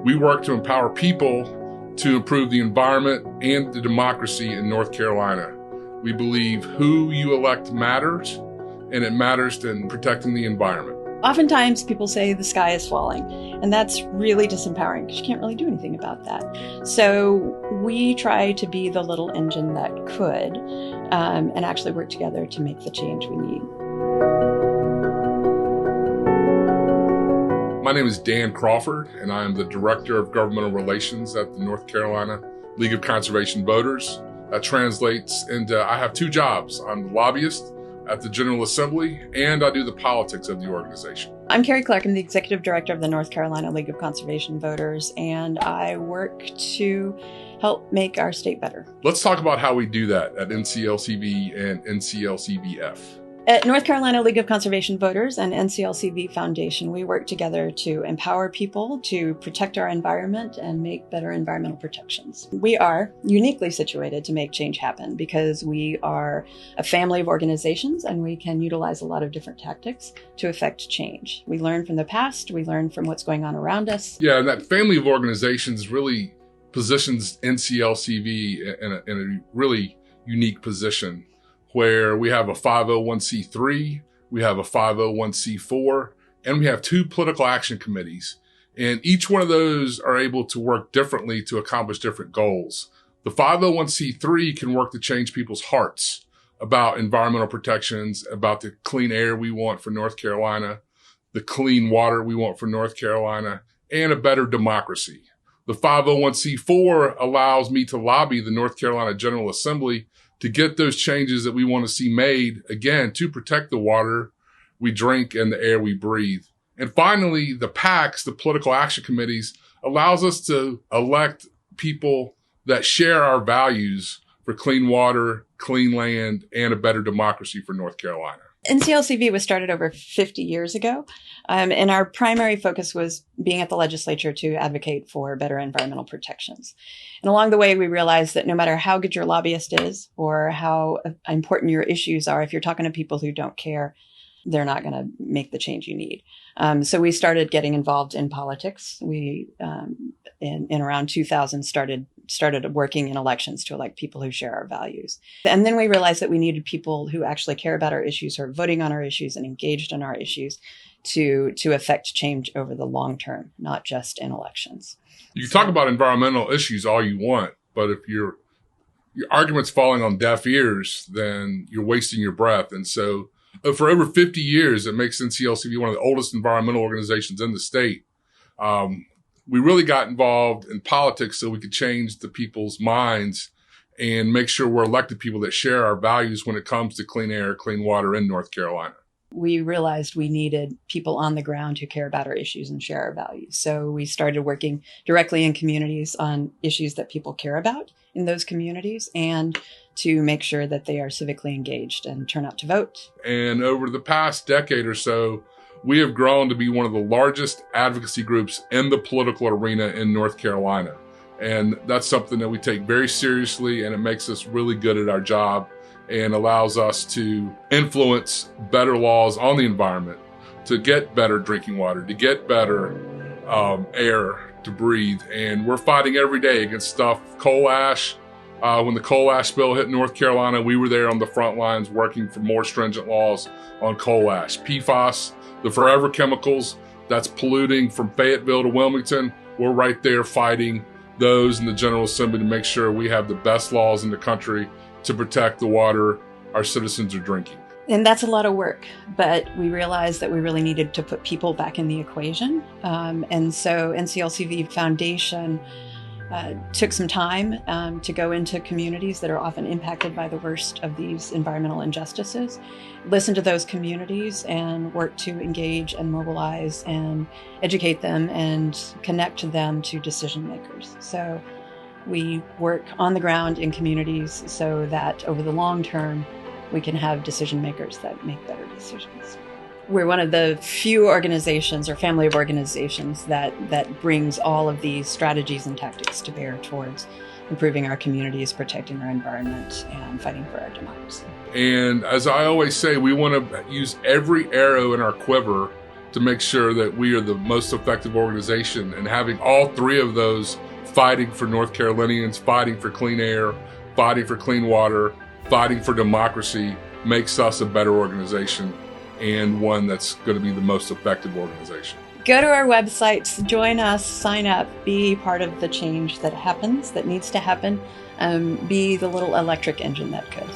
We work to empower people to improve the environment and the democracy in North Carolina. We believe who you elect matters, and it matters in protecting the environment. Oftentimes people say the sky is falling, and that's really disempowering because you can't really do anything about that. So we try to be the little engine that could, and actually work together to make the change we need. My name is Dan Crawford, and I am the Director of Governmental Relations at the North Carolina League of Conservation Voters. That translates into I have two jobs. I'm the lobbyist at the General Assembly, and I do the politics of the organization. I'm Carrie Clark. I'm the Executive Director of the North Carolina League of Conservation Voters, and I work to help make our state better. Let's talk about how we do that at NCLCV and NCLCVF. At North Carolina League of Conservation Voters and NCLCV Foundation, we work together to empower people to protect our environment and make better environmental protections. We are uniquely situated to make change happen because we are a family of organizations and we can utilize a lot of different tactics to affect change. We learn from the past, we learn from what's going on around us. Yeah, and that family of organizations really positions NCLCV in a really unique position, where we have a 501c3, we have a 501c4, and we have two political action committees. And each one of those are able to work differently to accomplish different goals. The 501c3 can work to change people's hearts about environmental protections, about the clean air we want for North Carolina, the clean water we want for North Carolina, and a better democracy. The 501c4 allows me to lobby the North Carolina General Assembly to get those changes that we want to see made, again, to protect the water we drink and the air we breathe. And finally, the PACs, the political action committees, allows us to elect people that share our values for clean water, clean land, and a better democracy for North Carolina. NCLCV was started over 50 years ago, and our primary focus was being at the legislature to advocate for better environmental protections. And along the way, we realized that no matter how good your lobbyist is or how important your issues are, if you're talking to people who don't care, they're not going to make the change you need. So we started getting involved in politics. We, in around 2000, started working in elections to elect people who share our values. And then we realized that we needed people who actually care about our issues, who are voting on our issues and engaged in our issues to affect change over the long term, not just in elections. You can talk about environmental issues all you want, but if your argument's falling on deaf ears, then you're wasting your breath. And so for over 50 years, it makes NCLCV one of the oldest environmental organizations in the state. We really got involved in politics so we could change the people's minds and make sure we're elected people that share our values when it comes to clean air, clean water in North Carolina. We realized we needed people on the ground who care about our issues and share our values. So we started working directly in communities on issues that people care about in those communities and to make sure that they are civically engaged and turn out to vote. And over the past decade or so, we have grown to be one of the largest advocacy groups in the political arena in North Carolina. And that's something that we take very seriously, and it makes us really good at our job and allows us to influence better laws on the environment, to get better drinking water, to get better air to breathe. And we're fighting every day against stuff, coal ash. When the coal ash spill hit North Carolina, we were there on the front lines working for more stringent laws on coal ash. PFAS, the forever chemicals that's polluting from Fayetteville to Wilmington, we're right there fighting those in the General Assembly to make sure we have the best laws in the country to protect the water our citizens are drinking. And that's a lot of work, but we realized that we really needed to put people back in the equation. And so NCLCV Foundation took some time to go into communities that are often impacted by the worst of these environmental injustices, listen to those communities and work to engage and mobilize and educate them and connect them to decision makers. So we work on the ground in communities so that over the long term, we can have decision makers that make better decisions. We're one of the few organizations or family of organizations that brings all of these strategies and tactics to bear towards improving our communities, protecting our environment, and fighting for our democracy. And as I always say, we want to use every arrow in our quiver to make sure that we are the most effective organization. And having all three of those fighting for North Carolinians, fighting for clean air, fighting for clean water, fighting for democracy makes us a better organization and one that's going to be the most effective organization. Go to our websites, join us, sign up, be part of the change that happens, that needs to happen, be the little electric engine that could.